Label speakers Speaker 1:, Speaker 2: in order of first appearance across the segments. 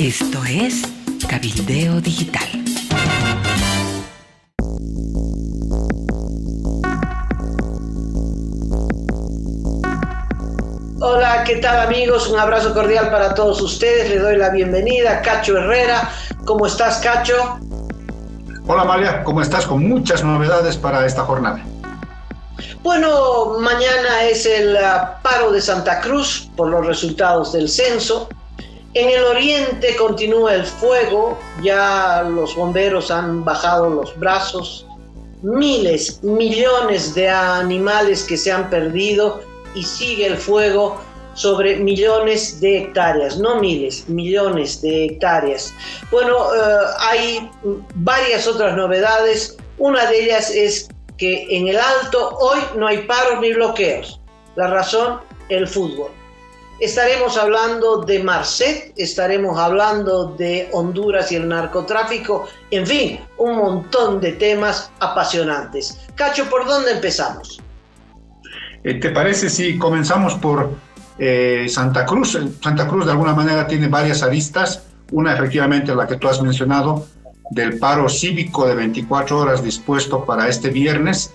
Speaker 1: Esto es Cabildeo Digital.
Speaker 2: Hola, ¿qué tal amigos? Un abrazo cordial para todos ustedes. Le doy la bienvenida a Cacho Herrera. ¿Cómo estás, Cacho?
Speaker 3: Hola, Amalia, ¿cómo estás? Con muchas novedades para esta jornada.
Speaker 2: Bueno, mañana es el paro de Santa Cruz por los resultados del censo. En el oriente continúa el fuego, ya los bomberos han bajado los brazos. Miles, millones de animales que se han perdido y sigue el fuego sobre millones de hectáreas, no miles, millones de hectáreas. Bueno, hay varias otras novedades. Una de ellas es que en el Alto hoy no hay paros ni bloqueos. La razón, el fútbol. Estaremos hablando de Marcet, estaremos hablando de Honduras y el narcotráfico, en fin, un montón de temas apasionantes. Cacho, ¿por dónde empezamos?
Speaker 3: ¿Te parece si comenzamos por Santa Cruz? Santa Cruz de alguna manera tiene varias aristas, una efectivamente la que tú has mencionado, del paro cívico de 24 horas dispuesto para este viernes.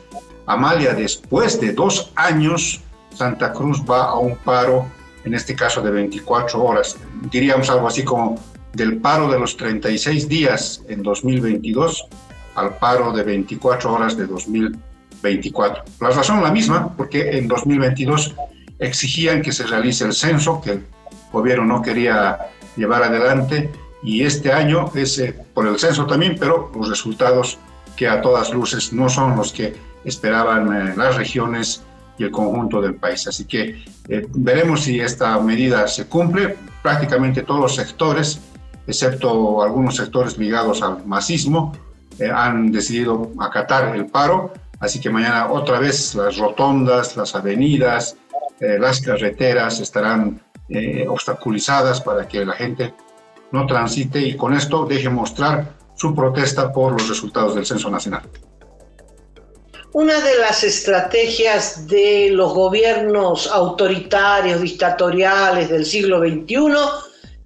Speaker 3: Amalia, después de 2 años, Santa Cruz va a un paro, en este caso de 24 horas. Diríamos algo así como del paro de los 36 días en 2022 al paro de 24 horas de 2024. La razón es la misma, porque en 2022 exigían que se realice el censo, que el gobierno no quería llevar adelante, y este año es por el censo también, pero los resultados que a todas luces no son los que esperaban las regiones y el conjunto del país. Así que veremos si esta medida se cumple. Prácticamente todos los sectores, excepto algunos sectores ligados al masismo, han decidido acatar el paro. Así que mañana otra vez las rotondas, las avenidas, las carreteras estarán obstaculizadas para que la gente no transite y con esto deje mostrar su protesta por los resultados del Censo Nacional.
Speaker 2: Una de las estrategias de los gobiernos autoritarios, dictatoriales del siglo XXI,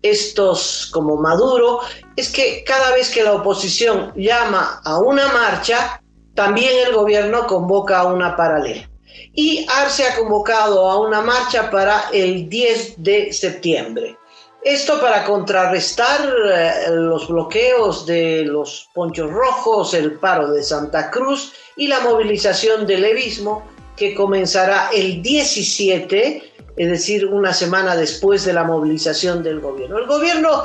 Speaker 2: estos como Maduro, es que cada vez que la oposición llama a una marcha, también el gobierno convoca a una paralela. Y Arce ha convocado a una marcha para el 10 de septiembre. Esto para contrarrestar los bloqueos de los ponchos rojos, el paro de Santa Cruz y la movilización del levismo que comenzará el 17, es decir, una semana después de la movilización del gobierno. El gobierno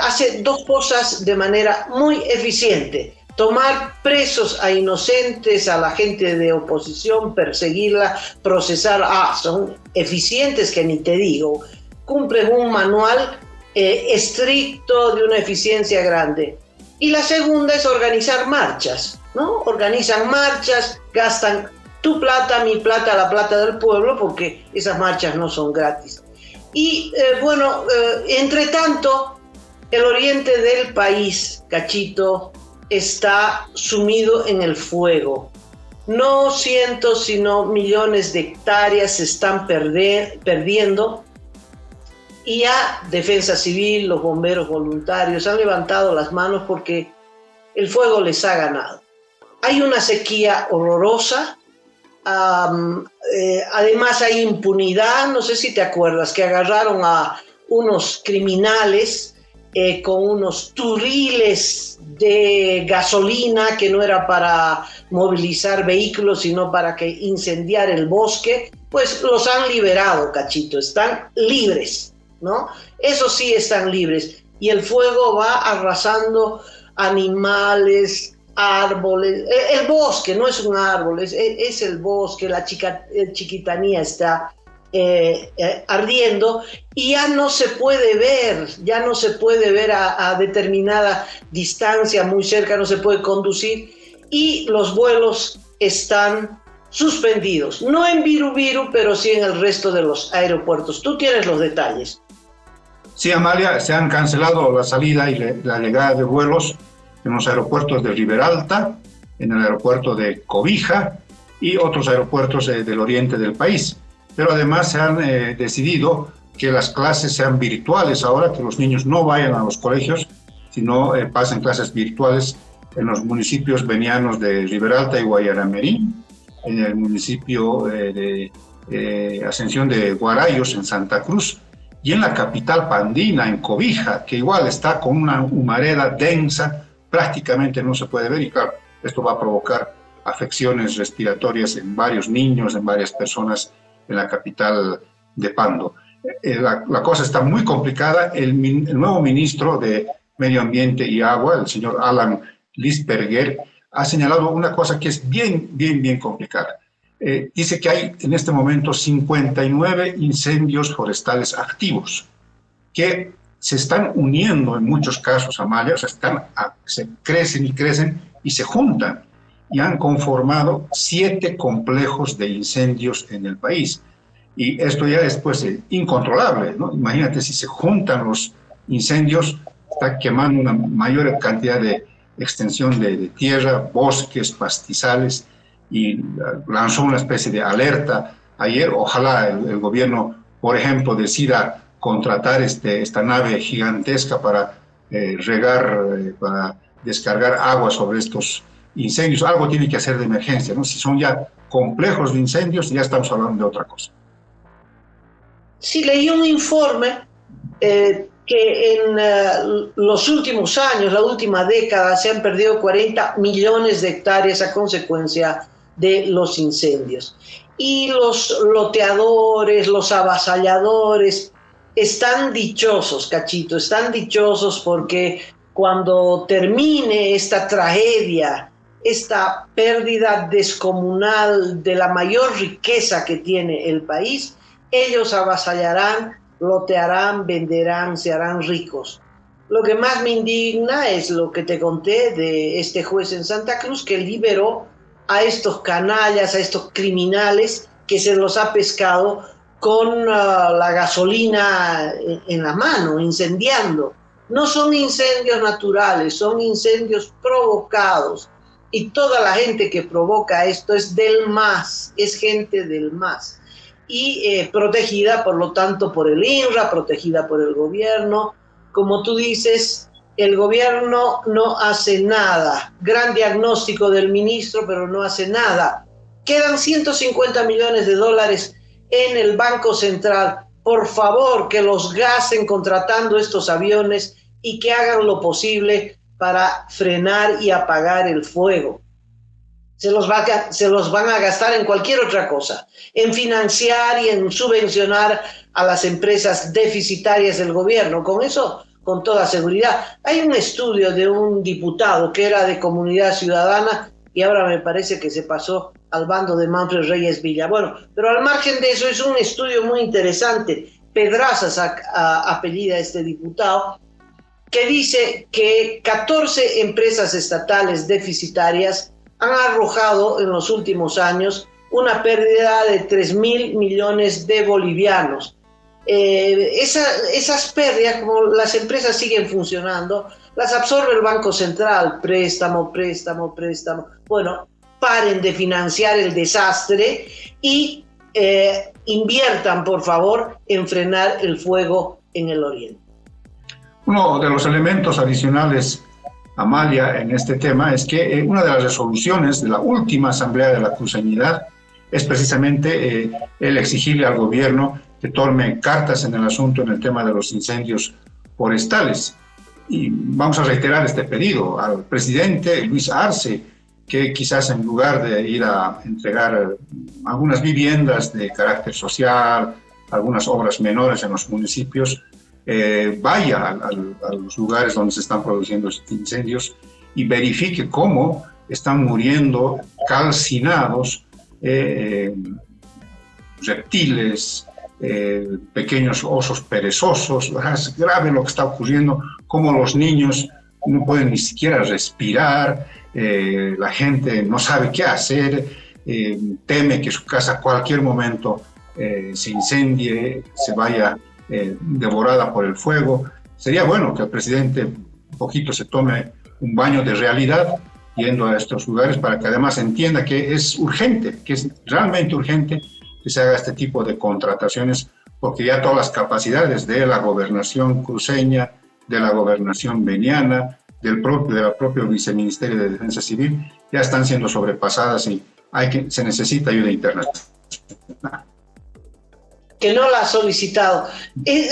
Speaker 2: hace 2 cosas de manera muy eficiente: tomar presos a inocentes, a la gente de oposición, perseguirla, procesar. Son eficientes que ni te digo. Cumplen un manual estricto de una eficiencia grande. Y la segunda es organizar marchas, ¿no? Organizan marchas, gastan tu plata, mi plata, la plata del pueblo, porque esas marchas no son gratis. Y entre tanto, el oriente del país, Cachito, está sumido en el fuego. No cientos, sino millones de hectáreas se están perdiendo. Y ya Defensa Civil, los bomberos voluntarios han levantado las manos porque el fuego les ha ganado. Hay una sequía horrorosa, además hay impunidad. No sé si te acuerdas que agarraron a unos criminales con unos turriles de gasolina que no era para movilizar vehículos, sino para que incendiar el bosque. Pues los han liberado, Cachito, están libres, ¿no? Eso sí, están libres. Y el fuego va arrasando animales, árboles. El bosque no es un árbol, es el bosque. La Chiquitanía está ardiendo y ya no se puede ver a determinada distancia, muy cerca, no se puede conducir, y los vuelos están suspendidos, no en Viru, pero sí en el resto de los aeropuertos. Tú tienes los detalles.
Speaker 3: Sí, Amalia, se han cancelado la salida y la llegada de vuelos en los aeropuertos de Riberalta, en el aeropuerto de Cobija y otros aeropuertos del oriente del país. Pero además se han decidido que las clases sean virtuales ahora, que los niños no vayan a los colegios, sino pasen clases virtuales en los municipios venianos de Riberalta y Guayaramerí, en el municipio de Ascensión de Guarayos, en Santa Cruz, y en la capital Pandina, en Cobija, que igual está con una humareda densa, prácticamente no se puede ver, y claro, esto va a provocar afecciones respiratorias en varios niños, en varias personas en la capital de Pando. La cosa está muy complicada. El nuevo ministro de Medio Ambiente y Agua, el señor Alan Lisperger, ha señalado una cosa que es bien complicada. Dice que hay en este momento 59 incendios forestales activos que se están uniendo en muchos casos, Amalia, o sea, se crecen y se juntan y han conformado 7 complejos de incendios en el país. Y esto ya es pues incontrolable, ¿no? Imagínate, si se juntan los incendios, está quemando una mayor cantidad de extensión de tierra, bosques, pastizales, y lanzó una especie de alerta ayer. Ojalá el gobierno, por ejemplo, decida contratar esta nave gigantesca para para descargar agua sobre estos incendios. Algo tiene que hacer de emergencia, ¿no? Si son ya complejos de incendios, ya estamos hablando de otra cosa.
Speaker 2: Sí, leí un informe que en los últimos años, la última década, se han perdido 40 millones de hectáreas a consecuencia de los incendios. Y los loteadores, los avasalladores, están dichosos, Cachito, están dichosos porque cuando termine esta tragedia, esta pérdida descomunal de la mayor riqueza que tiene el país, ellos avasallarán, lotearán, venderán, se harán ricos. Lo que más me indigna es lo que te conté de este juez en Santa Cruz que liberó a estos canallas, a estos criminales que se los ha pescado con la gasolina en la mano, incendiando. No son incendios naturales, son incendios provocados. Y toda la gente que provoca esto es del MAS, es gente del MAS. Y protegida, por lo tanto, por el INRA, protegida por el gobierno. Como tú dices, el gobierno no hace nada. Gran diagnóstico del ministro, pero no hace nada. Quedan 150 millones de dólares en el Banco Central. Por favor, que los gasten contratando estos aviones y que hagan lo posible para frenar y apagar el fuego. Se los van a gastar en cualquier otra cosa, en financiar y en subvencionar a las empresas deficitarias del gobierno. Con eso, con toda seguridad. Hay un estudio de un diputado que era de Comunidad Ciudadana y ahora me parece que se pasó al bando de Manfred Reyes Villa. Bueno, pero al margen de eso es un estudio muy interesante. Pedrazas apellida este diputado, que dice que 14 empresas estatales deficitarias han arrojado en los últimos años una pérdida de 3.000 millones de bolivianos. Esas pérdidas, como las empresas siguen funcionando, las absorbe el Banco Central, préstamo. Bueno, paren de financiar el desastre y inviertan, por favor, en frenar el fuego en el oriente.
Speaker 3: Uno de los elementos adicionales, Amalia, en este tema es que una de las resoluciones de la última Asamblea de la Cruceñidad es precisamente el exigirle al gobierno que tome cartas en el asunto en el tema de los incendios forestales. Y vamos a reiterar este pedido al presidente Luis Arce, que quizás en lugar de ir a entregar algunas viviendas de carácter social, algunas obras menores en los municipios, vaya a los lugares donde se están produciendo estos incendios y verifique cómo están muriendo calcinados reptiles, pequeños osos perezosos. Es grave lo que está ocurriendo, cómo los niños no pueden ni siquiera respirar, la gente no sabe qué hacer, teme que su casa a cualquier momento se incendie, se vaya devorada por el fuego. Sería bueno que el presidente un poquito se tome un baño de realidad yendo a estos lugares para que además entienda que es urgente, que es realmente urgente que se haga este tipo de contrataciones, porque ya todas las capacidades de la gobernación cruceña, de la gobernación beniana, del propio Viceministerio de Defensa Civil, ya están siendo sobrepasadas y se necesita ayuda internacional.
Speaker 2: Que no la ha solicitado.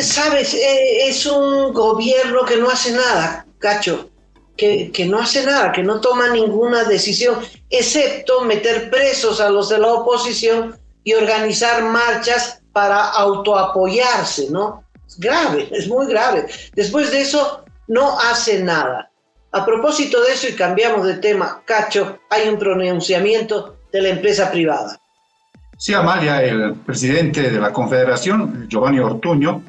Speaker 2: ¿Sabes? Es un gobierno que no hace nada, Cacho, que no hace nada, que no toma ninguna decisión, excepto meter presos a los de la oposición y organizar marchas para autoapoyarse, ¿no? Es grave, es muy grave. Después de eso, no hace nada. A propósito de eso, y cambiamos de tema, Cacho, hay un pronunciamiento de la empresa privada.
Speaker 3: Sí, Amalia, el presidente de la Confederación, Giovanni Ortuño,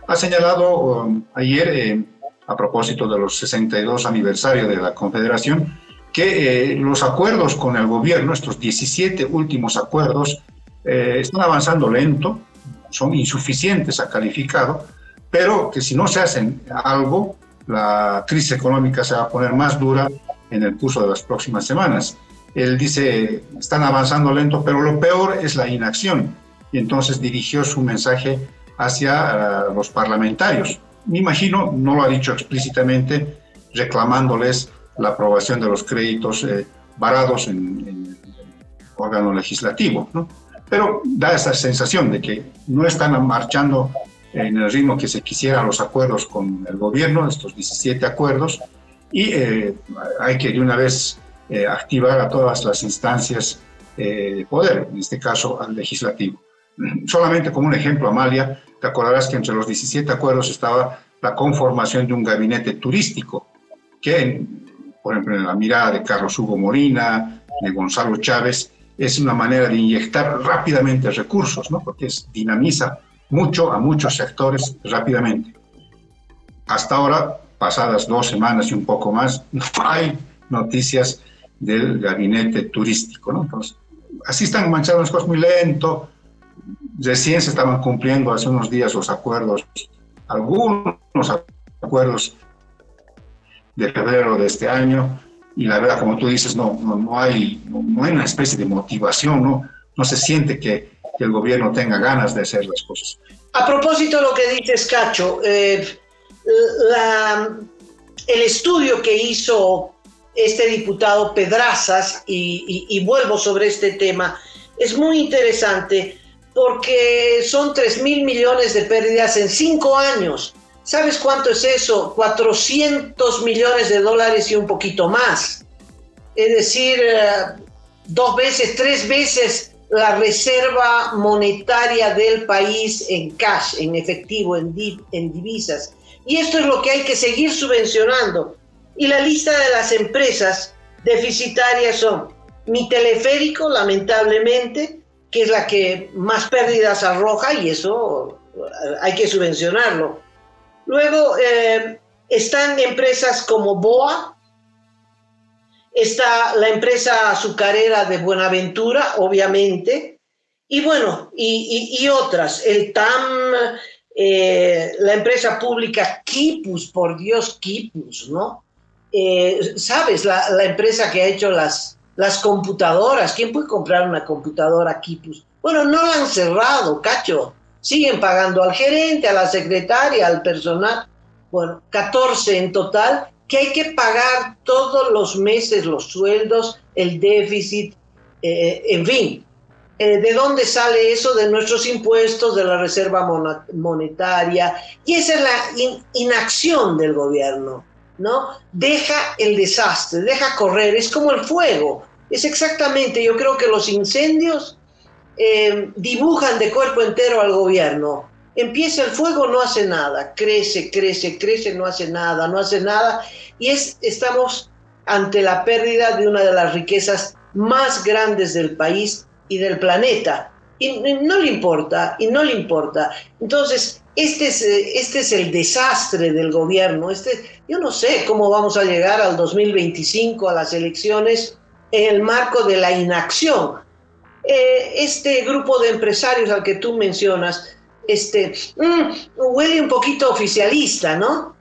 Speaker 3: ha señalado ayer, a propósito de los 62 aniversarios de la Confederación, que los acuerdos con el gobierno, estos 17 últimos acuerdos, están avanzando lento, son insuficientes, ha calificado, pero que si no se hacen algo, la crisis económica se va a poner más dura en el curso de las próximas semanas. Él dice, están avanzando lento, pero lo peor es la inacción. Y entonces dirigió su mensaje hacia los parlamentarios. Me imagino, no lo ha dicho explícitamente, reclamándoles la aprobación de los créditos varados en el órgano legislativo, ¿no? Pero da esa sensación de que no están marchando en el ritmo que se quisiera los acuerdos con el gobierno, estos 17 acuerdos, y hay que de una vez activar a todas las instancias de poder, en este caso al legislativo. Solamente como un ejemplo, Amalia, te acordarás que entre los 17 acuerdos estaba la conformación de un gabinete turístico, que, por ejemplo, en la mirada de Carlos Hugo Molina, de Gonzalo Chávez, es una manera de inyectar rápidamente recursos, ¿no? Porque dinamiza mucho a muchos sectores rápidamente. Hasta ahora, pasadas 2 semanas y un poco más, no hay noticias del gabinete turístico, ¿no? Entonces, así están manchando las cosas muy lento. Recién se estaban cumpliendo hace unos días los acuerdos, algunos acuerdos de febrero de este año, y la verdad, como tú dices, no hay una especie de motivación, no se siente que el gobierno tenga ganas de hacer las cosas.
Speaker 2: A propósito de lo que dices, Cacho, el estudio que hizo este diputado Pedrazas, y vuelvo sobre este tema, es muy interesante porque son 3.000 millones de pérdidas en 5 años. ¿Sabes cuánto es eso? 400 millones de dólares y un poquito más. Es decir, 2 veces, 3 veces la reserva monetaria del país en cash, en efectivo, en divisas. Y esto es lo que hay que seguir subvencionando. Y la lista de las empresas deficitarias son Mi Teleférico, lamentablemente, que es la que más pérdidas arroja, y eso hay que subvencionarlo. Luego están empresas como BOA, está la empresa azucarera de Buenaventura, obviamente, y bueno, y otras, el TAM, la empresa pública Quipus, por Dios, Quipus, ¿no? ¿Sabes? La empresa que ha hecho las computadoras. ¿Quién puede comprar una computadora Quipus? Bueno, no la han cerrado, Cacho. Siguen pagando al gerente, a la secretaria, al personal. Bueno, 14 en total, que hay que pagar todos los meses los sueldos, el déficit, en fin. ¿De dónde sale eso? De nuestros impuestos, de la reserva monetaria. Y esa es la inacción del gobierno, ¿no? Deja el desastre, deja correr. Es como el fuego. Es exactamente, yo creo que los incendios dibujan de cuerpo entero al gobierno. Empieza el fuego, no hace nada, crece, no hace nada, y estamos ante la pérdida de una de las riquezas más grandes del país y del planeta, y no le importa. Entonces, este es el desastre del gobierno. Yo no sé cómo vamos a llegar al 2025, a las elecciones, en el marco de la inacción. Este grupo de empresarios al que tú mencionas, huele un poquito oficialista, ¿no?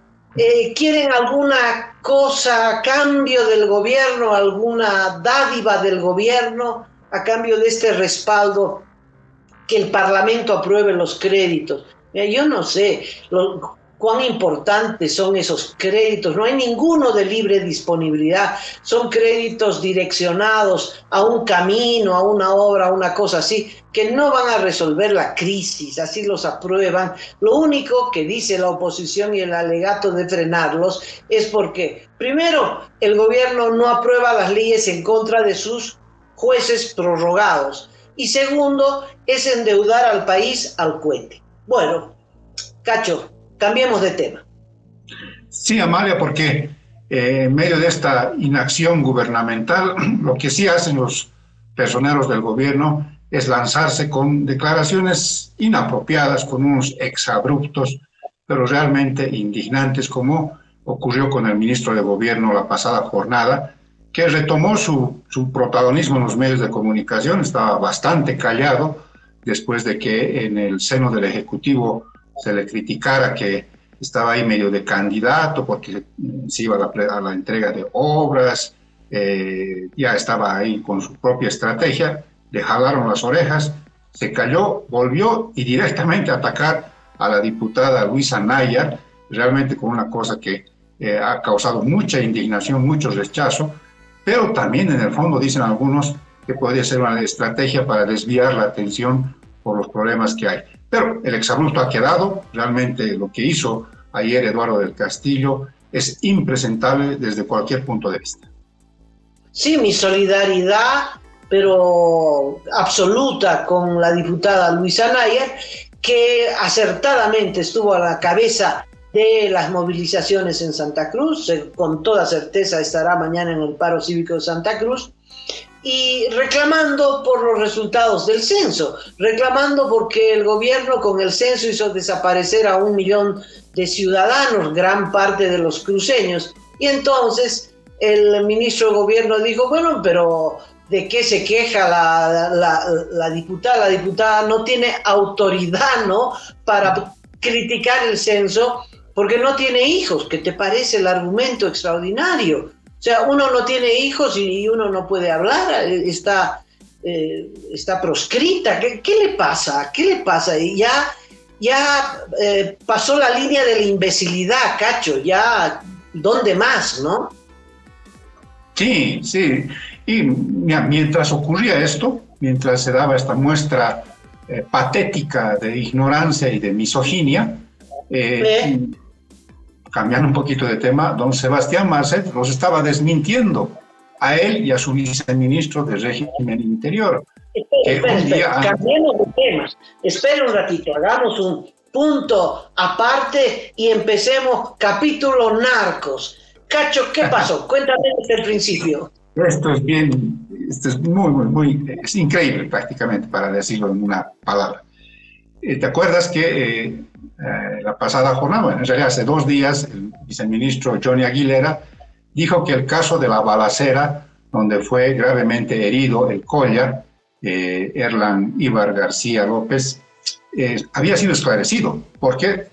Speaker 2: Quieren alguna cosa a cambio del gobierno, alguna dádiva del gobierno a cambio de este respaldo, que el Parlamento apruebe los créditos. Yo no sé cuán importantes son esos créditos. No hay ninguno de libre disponibilidad. Son créditos direccionados a un camino, a una obra, a una cosa así, que no van a resolver la crisis. Así los aprueban. Lo único que dice la oposición y el alegato de frenarlos es porque, primero, el gobierno no aprueba las leyes en contra de sus jueces prorrogados. Y segundo, es endeudar al país al cohete. Bueno, Cacho, cambiemos de tema.
Speaker 3: Sí, Amalia, porque en medio de esta inacción gubernamental, lo que sí hacen los personeros del gobierno es lanzarse con declaraciones inapropiadas, con unos exabruptos, pero realmente indignantes, como ocurrió con el ministro de Gobierno la pasada jornada, que retomó su protagonismo en los medios de comunicación. Estaba bastante callado después de que en el seno del Ejecutivo se le criticara que estaba ahí medio de candidato porque se iba a la entrega de obras, ya estaba ahí con su propia estrategia, le jalaron las orejas, se calló, volvió y directamente a atacar a la diputada Luisa Nayar, realmente con una cosa que ha causado mucha indignación, mucho rechazo, pero también en el fondo dicen algunos que podría ser una estrategia para desviar la atención por los problemas que hay. Pero el exabrupto ha quedado. Realmente lo que hizo ayer Eduardo del Castillo es impresentable desde cualquier punto de vista.
Speaker 2: Sí, mi solidaridad, pero absoluta, con la diputada Luisa Nayar, que acertadamente estuvo a la cabeza de las movilizaciones en Santa Cruz, con toda certeza estará mañana en el paro cívico de Santa Cruz, y reclamando por los resultados del censo, reclamando porque el gobierno con el censo hizo desaparecer a 1 millón de ciudadanos, gran parte de los cruceños, y entonces el ministro de Gobierno dijo, bueno, pero ¿de qué se queja la diputada? La diputada no tiene autoridad, ¿no?, para criticar el censo porque no tiene hijos. ¿Qué te parece el argumento extraordinario? O sea, uno no tiene hijos y uno no puede hablar, está proscrita. ¿Qué le pasa? ¿Qué le pasa? Y ya pasó la línea de la imbecilidad, Cacho, ya, ¿dónde más, no?
Speaker 3: Sí, sí. Y mientras ocurría esto, mientras se daba esta muestra patética de ignorancia y de misoginia, cambiando un poquito de tema, don Sebastián Marcet los estaba desmintiendo a él y a su viceministro de Régimen Interior.
Speaker 2: Espera, cambiemos de temas. Espera un ratito, hagamos un punto aparte y empecemos capítulo narcos. Cacho, ¿qué pasó? Cuéntame desde el principio.
Speaker 3: Esto es muy, es increíble prácticamente, para decirlo en una palabra. ¿Te acuerdas que la pasada jornada, bueno, en realidad hace 2 días, el viceministro Johnny Aguilera dijo que el caso de la balacera, donde fue gravemente herido el Colla, Erlan Ibar García López, había sido esclarecido, porque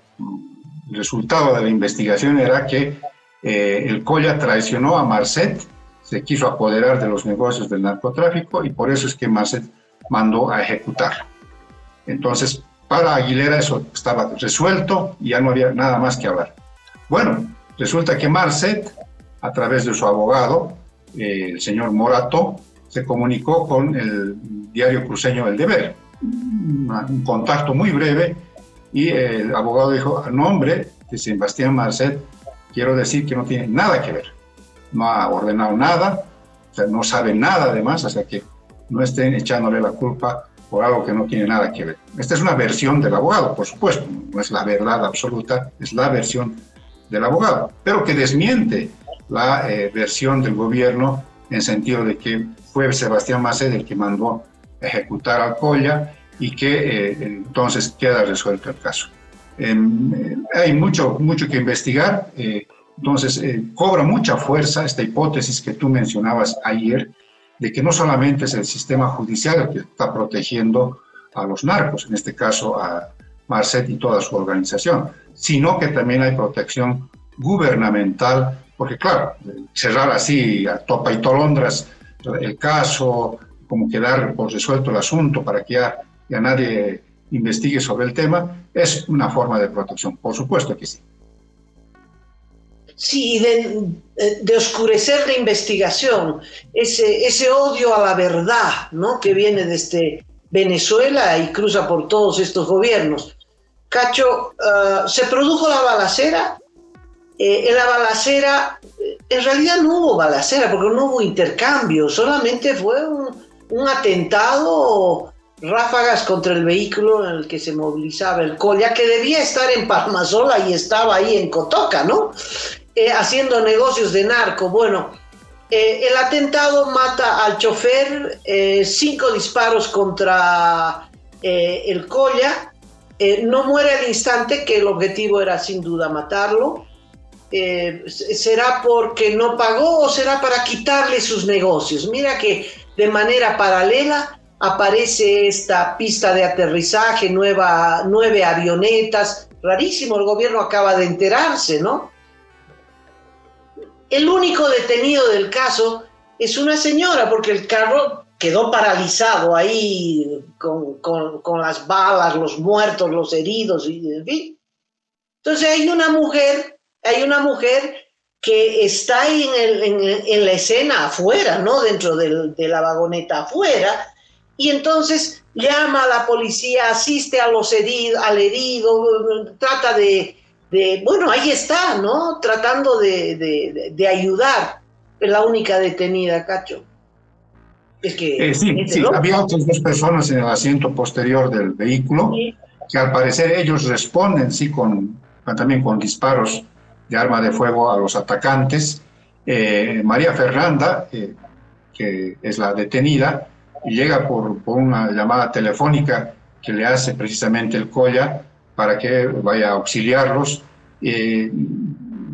Speaker 3: el resultado de la investigación era que el Colla traicionó a Marcet, se quiso apoderar de los negocios del narcotráfico y por eso es que Marcet mandó a ejecutar. Entonces, para Aguilera eso estaba resuelto y ya no había nada más que hablar. Bueno, resulta que Marcet, a través de su abogado, el señor Morato, se comunicó con el diario cruceño El Deber. Un contacto muy breve y el abogado dijo, a nombre de Sebastián Marcet, quiero decir que no tiene nada que ver. No ha ordenado nada, o sea, no sabe nada además, o sea que no estén echándole la culpa por algo que no tiene nada que ver. Esta es una versión del abogado, por supuesto, no es la verdad absoluta, es la versión del abogado, pero que desmiente la versión del gobierno en sentido de que fue Sebastián Marcet el que mandó ejecutar al Colla y que entonces queda resuelto el caso. Hay mucho que investigar, entonces cobra mucha fuerza esta hipótesis que tú mencionabas ayer, de que no solamente es el sistema judicial el que está protegiendo a los narcos, en este caso a Marcet y toda su organización, sino que también hay protección gubernamental, porque claro, cerrar así a topa y tolondras el caso, como que dar por resuelto el asunto para que ya nadie investigue sobre el tema, es una forma de protección, por supuesto que sí.
Speaker 2: Sí, de oscurecer la investigación, ese odio a la verdad, ¿no?, que viene desde Venezuela y cruza por todos estos gobiernos. Cacho, se produjo la balacera. En la balacera, en realidad no hubo balacera porque no hubo intercambio, solamente fue un atentado, ráfagas contra el vehículo en el que se movilizaba el Colla, que debía estar en Palmasola y estaba ahí en Cotoca, ¿no? Haciendo negocios de narco. Bueno, el atentado mata al chofer, 5 disparos contra el Colla, no muere al instante, que el objetivo era sin duda matarlo. ¿Será porque no pagó o será para quitarle sus negocios? Mira que de manera paralela aparece esta pista de aterrizaje, 9 avionetas, rarísimo, el gobierno acaba de enterarse, ¿no? El único detenido del caso es una señora, porque el carro quedó paralizado ahí con las balas, los muertos, los heridos, y en fin. Entonces hay una mujer que está ahí en la escena afuera, ¿no?, dentro de la vagoneta afuera, y entonces llama a la policía, asiste a al herido, trata bueno, ahí está, ¿no?, tratando de ayudar. Es la única detenida, Cacho. Es que...
Speaker 3: Sí, había otras 2 personas en el asiento posterior del vehículo, sí, que al parecer ellos responden, sí, también con disparos de arma de fuego a los atacantes. María Fernanda, que es la detenida, llega por una llamada telefónica que le hace precisamente el Colla para que vaya a auxiliarlos.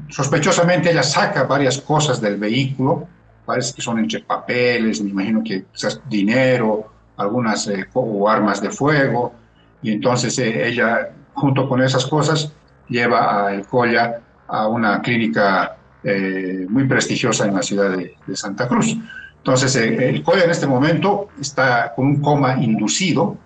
Speaker 3: Sospechosamente ella saca varias cosas del vehículo, parece que son entre papeles, me imagino que quizás dinero, algunas o armas de fuego, y entonces ella, junto con esas cosas, lleva a el Colla a una clínica muy prestigiosa en la ciudad de Santa Cruz. Entonces, el Colla en este momento está con un coma inducido,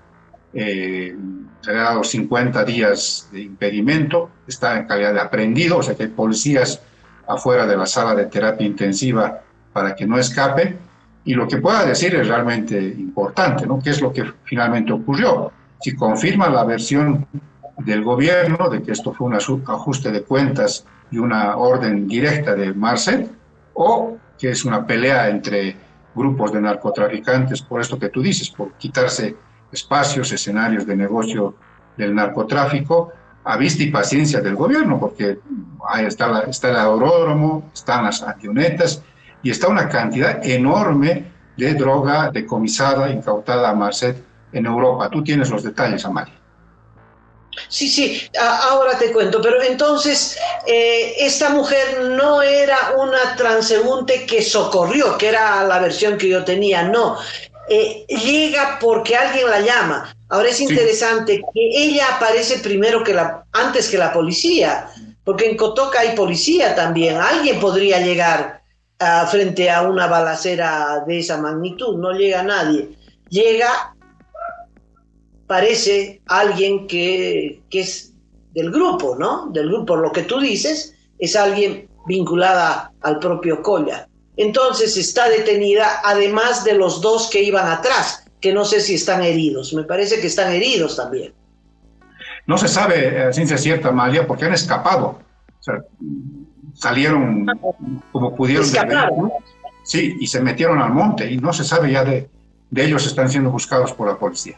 Speaker 3: se le ha dado 50 días de impedimento, está en calidad de aprehendido, o sea que hay policías afuera de la sala de terapia intensiva para que no escape, y lo que pueda decir es realmente importante, ¿no?, qué es lo que finalmente ocurrió. Si confirma la versión del gobierno de que esto fue un ajuste de cuentas y una orden directa de Marcet, o que es una pelea entre grupos de narcotraficantes por esto que tú dices, por quitarse espacios, escenarios de negocio del narcotráfico, a vista y paciencia del gobierno, porque ahí está el aeródromo, están las avionetas y está una cantidad enorme de droga decomisada, incautada a Marcet en Europa. Tú tienes los detalles, Amalia.
Speaker 2: Sí, ahora te cuento, pero entonces esta mujer no era una transeúnte que socorrió, que era la versión que yo tenía, no, llega porque alguien la llama. Ahora es interesante que ella aparece primero antes que la policía, porque en Cotoca hay policía también, alguien podría llegar frente a una balacera de esa magnitud, no llega nadie, parece alguien que es del grupo, ¿no? Del grupo, lo que tú dices, es alguien vinculada al propio Colla. Entonces está detenida, además de los 2 que iban atrás, que no sé si están heridos. Me parece que están heridos también.
Speaker 3: No se sabe a ciencia cierta, Amalia, porque han escapado. O sea, salieron como pudieron.
Speaker 2: Escaparon.
Speaker 3: Sí, y se metieron al monte, y no se sabe ya de ellos, están siendo buscados por la policía.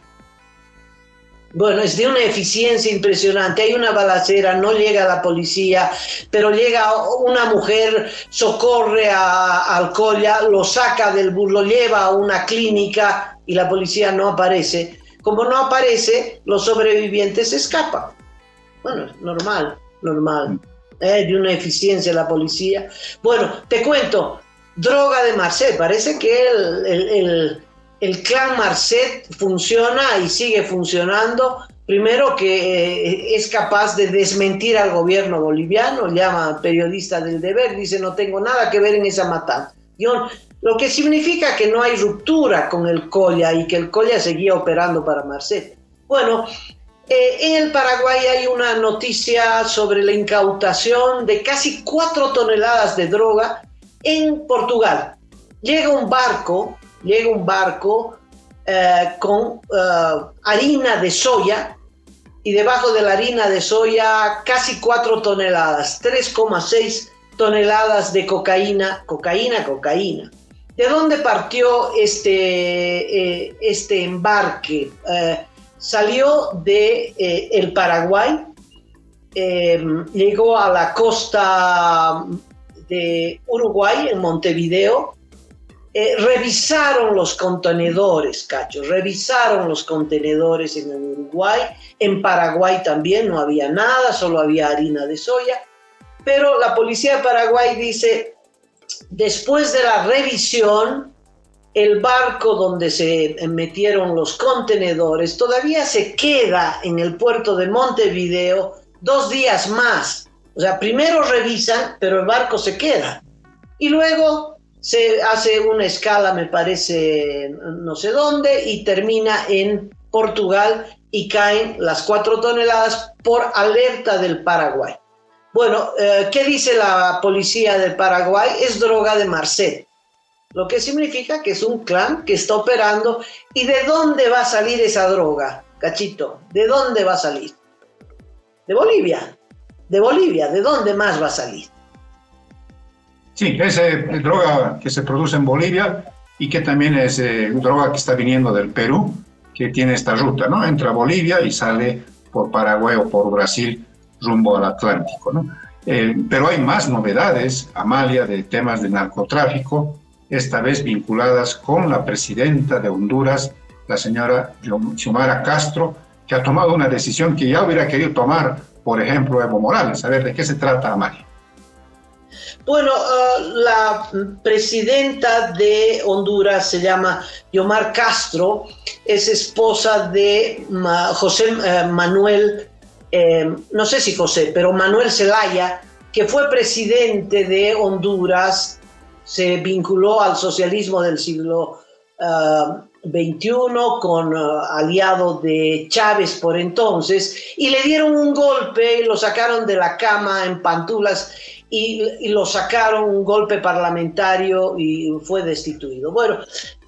Speaker 2: Bueno, es de una eficiencia impresionante. Hay una balacera, no llega la policía, pero llega una mujer, socorre al Colla, lo saca del bus, lo lleva a una clínica y la policía no aparece. Como no aparece, los sobrevivientes escapan. Bueno, normal. De una eficiencia la policía. Bueno, te cuento, droga de Marcet. Parece que el clan Marcet funciona y sigue funcionando. Primero que es capaz de desmentir al gobierno boliviano, llama periodista del Deber, dice no tengo nada que ver en esa matanza. Lo que significa que no hay ruptura con el Colla y que el Colla seguía operando para Marcet. Bueno, En el Paraguay hay una noticia sobre la incautación de casi 4 toneladas de droga en Portugal. Llega un barco con harina de soya, y debajo de la harina de soya casi 4 toneladas, 3,6 toneladas de cocaína. ¿De dónde partió este embarque? Salió de el Paraguay, llegó a la costa de Uruguay, en Montevideo. Revisaron los contenedores, Cacho, revisaron los contenedores en Uruguay, en Paraguay también no había nada, solo había harina de soya, pero la policía de Paraguay dice, después de la revisión, el barco donde se metieron los contenedores todavía se queda en el puerto de Montevideo 2 días más. O sea, primero revisan, pero el barco se queda. Y luego se hace una escala, me parece, no sé dónde, y termina en Portugal y caen las 4 toneladas por alerta del Paraguay. Bueno, ¿qué dice la policía del Paraguay? Es droga de Marcet, lo que significa que es un clan que está operando. ¿Y de dónde va a salir esa droga, Cachito? ¿De dónde va a salir? De Bolivia. ¿De dónde más va a salir?
Speaker 3: Sí, es droga que se produce en Bolivia y que también es droga que está viniendo del Perú, que tiene esta ruta, ¿no? Entra a Bolivia y sale por Paraguay o por Brasil rumbo al Atlántico, ¿no? Pero hay más novedades, Amalia, de temas de narcotráfico, esta vez vinculadas con la presidenta de Honduras, la señora Xiomara Castro, que ha tomado una decisión que ya hubiera querido tomar, por ejemplo, Evo Morales. A ver, ¿de qué se trata, Amalia?
Speaker 2: Bueno, la presidenta de Honduras se llama Xiomara Castro, es esposa de José Manuel, no sé si José, pero Manuel Zelaya, que fue presidente de Honduras, se vinculó al socialismo del siglo XXI con aliado de Chávez por entonces, y le dieron un golpe y lo sacaron de la cama en pantulas y lo sacaron, un golpe parlamentario, y fue destituido. Bueno,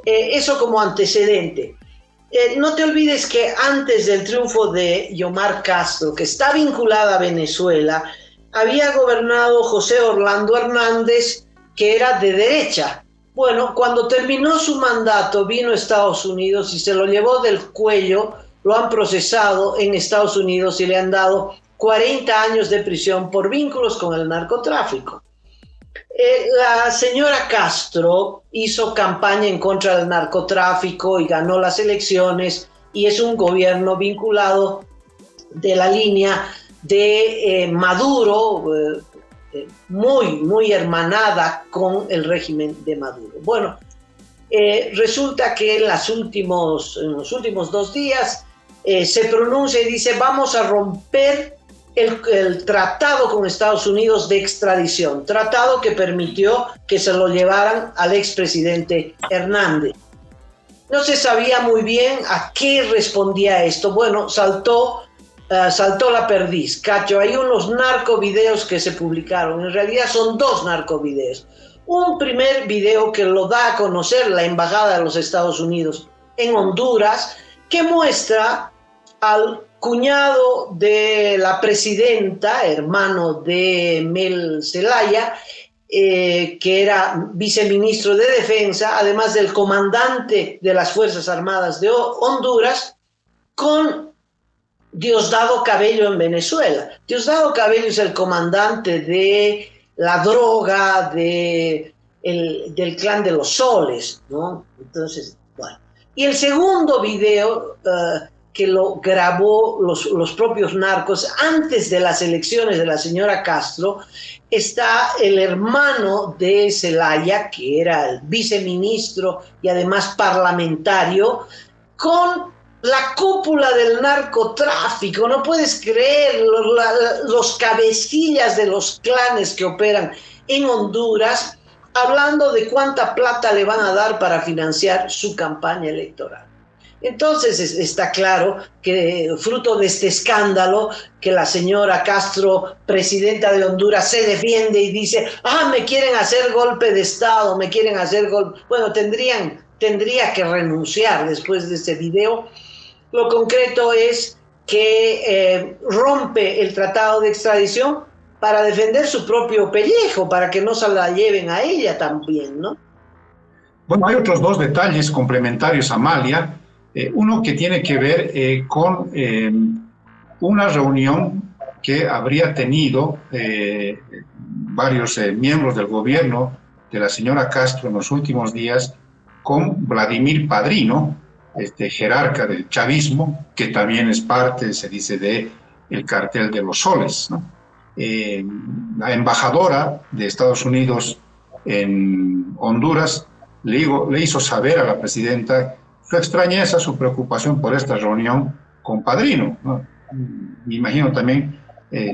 Speaker 2: eso como antecedente. No te olvides que antes del triunfo de Xiomara Castro, que está vinculada a Venezuela, había gobernado José Orlando Hernández, que era de derecha. Bueno, cuando terminó su mandato, vino a Estados Unidos y se lo llevó del cuello, lo han procesado en Estados Unidos y le han dado 40 años de prisión por vínculos con el narcotráfico. La señora Castro hizo campaña en contra del narcotráfico y ganó las elecciones, y es un gobierno vinculado de la línea de Maduro, muy hermanada con el régimen de Maduro. Bueno, resulta que en los últimos 2 días se pronuncia y dice: vamos a romper el tratado con Estados Unidos de extradición, tratado que permitió que se lo llevaran al expresidente Hernández. No se sabía muy bien a qué respondía esto. Bueno, saltó la perdiz, Cacho. Hay unos narcovideos que se publicaron, en realidad son 2 narcovideos. Un primer video que lo da a conocer la Embajada de los Estados Unidos en Honduras, que muestra al cuñado de la presidenta, hermano de Mel Zelaya, que era viceministro de Defensa, además del comandante de las Fuerzas Armadas de Honduras, con Diosdado Cabello en Venezuela. Diosdado Cabello es el comandante de la droga del clan de los Soles, ¿no? Entonces, bueno. Y el segundo video que lo grabó los propios narcos antes de las elecciones de la señora Castro, está el hermano de Zelaya, que era el viceministro y además parlamentario, con la cúpula del narcotráfico. No puedes creer, los cabecillas de los clanes que operan en Honduras, hablando de cuánta plata le van a dar para financiar su campaña electoral. Entonces está claro que fruto de este escándalo, que la señora Castro, presidenta de Honduras, se defiende y dice, me quieren hacer golpe de Estado, me quieren hacer golpe. Bueno, tendría que renunciar después de este video. Lo concreto es que rompe el tratado de extradición para defender su propio pellejo, para que no se la lleven a ella también, ¿no?
Speaker 3: Bueno, hay otros dos detalles complementarios, Amalia. Uno que tiene que ver con una reunión que habría tenido varios miembros del gobierno de la señora Castro en los últimos días con Vladimir Padrino, jerarca del chavismo, que también es parte, se dice, del cartel de los soles, ¿no? La embajadora de Estados Unidos en Honduras le hizo saber a la presidenta su extrañeza, su preocupación por esta reunión con Padrino, ¿no? Me imagino también,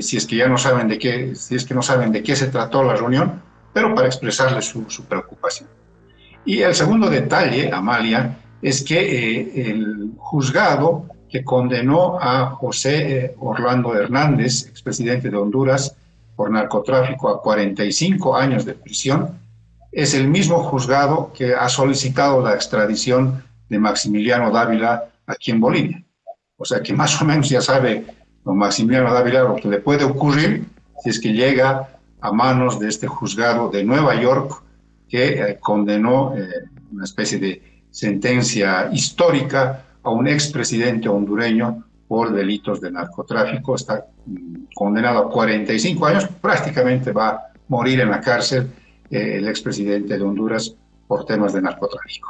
Speaker 3: si es que no saben de qué se trató la reunión, pero para expresarle su preocupación. Y el segundo detalle, Amalia, es que el juzgado que condenó a José Orlando Hernández, expresidente de Honduras, por narcotráfico a 45 años de prisión, es el mismo juzgado que ha solicitado la extradición de Maximiliano Dávila aquí en Bolivia. O sea que más o menos ya sabe don Maximiliano Dávila lo que le puede ocurrir si es que llega a manos de este juzgado de Nueva York que condenó una especie de sentencia histórica a un expresidente hondureño por delitos de narcotráfico. Está condenado a 45 años, prácticamente va a morir en la cárcel el expresidente de Honduras por temas de narcotráfico.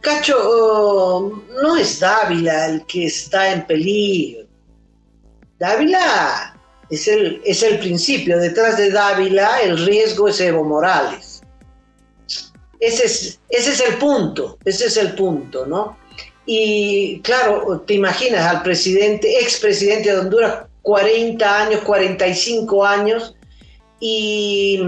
Speaker 2: Cacho, no es Dávila el que está en peligro. Dávila es el principio. Detrás de Dávila el riesgo es Evo Morales. Ese es el punto, ¿no? Y claro, te imaginas al expresidente de Honduras, 40 años, 45 años, y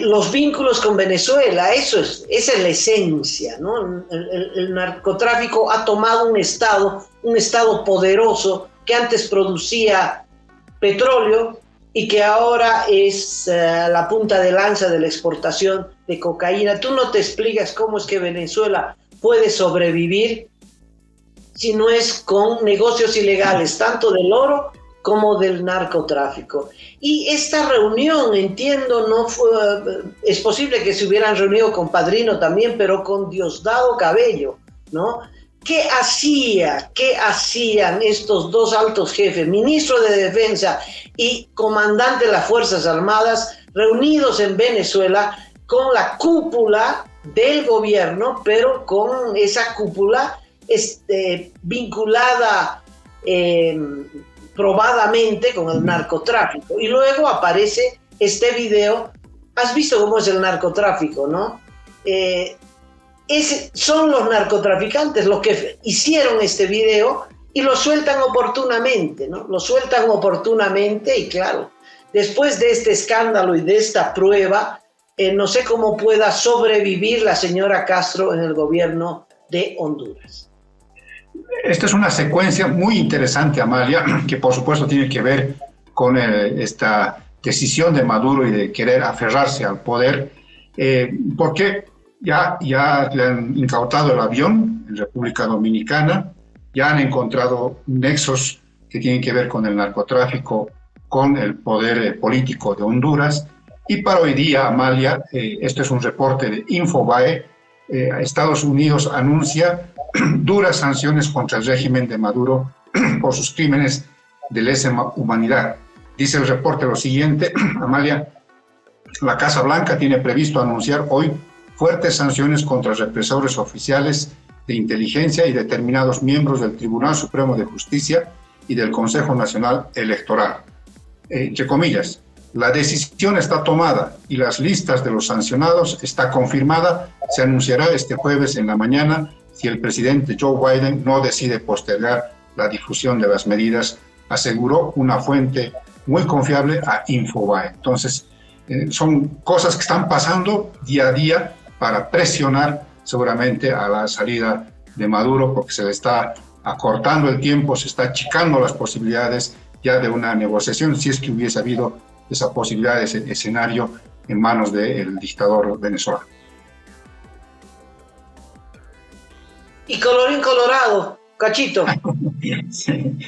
Speaker 2: los vínculos con Venezuela, esa es la esencia, ¿no? El narcotráfico ha tomado un estado poderoso que antes producía petróleo y que ahora es la punta de lanza de la exportación de cocaína. Tú no te explicas cómo es que Venezuela puede sobrevivir si no es con negocios ilegales, tanto del oro como del narcotráfico. Y esta reunión, entiendo, es posible que se hubieran reunido con Padrino también, pero con Diosdado Cabello, ¿no? ¿Qué hacían estos dos altos jefes, ministro de Defensa y comandante de las Fuerzas Armadas, reunidos en Venezuela con la cúpula del gobierno, pero con esa cúpula vinculada probadamente con el narcotráfico? Y luego aparece este video. ¿Has visto cómo es el narcotráfico, no? Son los narcotraficantes los que hicieron este video y lo sueltan oportunamente, ¿no? Lo sueltan oportunamente y claro, después de este escándalo y de esta prueba, no sé cómo pueda sobrevivir la señora Castro en el gobierno de Honduras.
Speaker 3: Esta es una secuencia muy interesante, Amalia, que por supuesto tiene que ver con esta decisión de Maduro y de querer aferrarse al poder, porque ya le han incautado el avión en República Dominicana, ya han encontrado nexos que tienen que ver con el narcotráfico, con el poder político de Honduras. Y para hoy día, Amalia, esto es un reporte de Infobae, Estados Unidos anuncia duras sanciones contra el régimen de Maduro por sus crímenes de lesa humanidad. Dice el reporte lo siguiente, Amalia: la Casa Blanca tiene previsto anunciar hoy fuertes sanciones contra represores oficiales de inteligencia y determinados miembros del Tribunal Supremo de Justicia y del Consejo Nacional Electoral. Entre comillas, la decisión está tomada y las listas de los sancionados está confirmada. Se anunciará este jueves en la mañana si el presidente Joe Biden no decide postergar la difusión de las medidas, aseguró una fuente muy confiable a Infobae. Entonces, son cosas que están pasando día a día para presionar seguramente a la salida de Maduro, porque se le está acortando el tiempo, se está achicando las posibilidades ya de una negociación, si es que hubiese habido esa posibilidad, ese escenario en manos del dictador venezolano.
Speaker 2: Y colorín colorado, Cachito.
Speaker 3: Sí.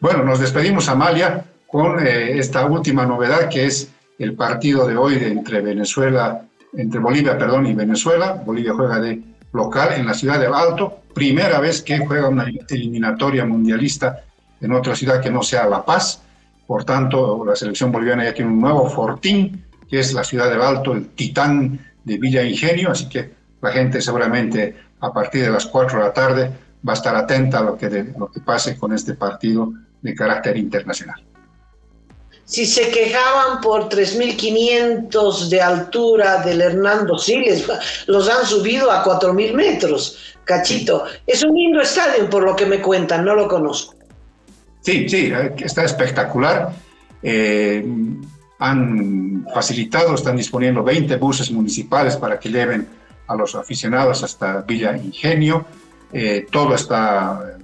Speaker 3: Bueno, nos despedimos, Amalia, con esta última novedad, que es el partido de hoy entre Bolivia, y Venezuela. Bolivia juega de local en la ciudad del Alto, primera vez que juega una eliminatoria mundialista en otra ciudad que no sea La Paz. Por tanto, la selección boliviana ya tiene un nuevo fortín, que es la ciudad del Alto, el titán de Villa Ingenio, así que la gente seguramente a partir de las 4 de la tarde va a estar atenta a lo que pase con este partido de carácter internacional.
Speaker 2: Si se quejaban por 3.500 de altura del Hernando Siles, los han subido a 4.000 metros, Cachito. Es un lindo estadio por lo que me cuentan, no lo conozco.
Speaker 3: Sí, está espectacular. Han facilitado, están disponiendo 20 buses municipales para que lleven a los aficionados hasta Villa Ingenio. Todo está,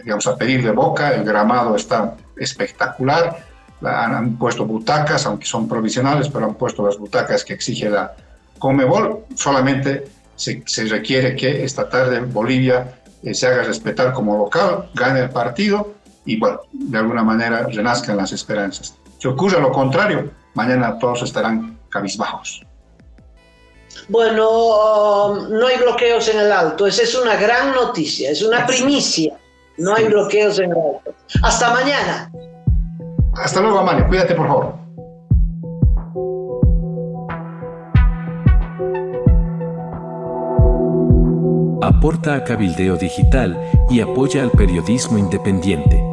Speaker 3: digamos, a pedir de boca. El gramado está espectacular. Han puesto butacas, aunque son provisionales, pero han puesto las butacas que exige la Conmebol. Solamente se requiere que esta tarde Bolivia se haga respetar como local, gane el partido y, bueno, de alguna manera renazcan las esperanzas. Si ocurre lo contrario, mañana todos estarán cabizbajos.
Speaker 2: Bueno, no hay bloqueos en el Alto. Esa es una gran noticia, es una primicia. No hay bloqueos en el Alto. Hasta mañana.
Speaker 3: Hasta luego, Amalia. Cuídate, por favor.
Speaker 4: Aporta a Cabildeo Digital y apoya al periodismo independiente.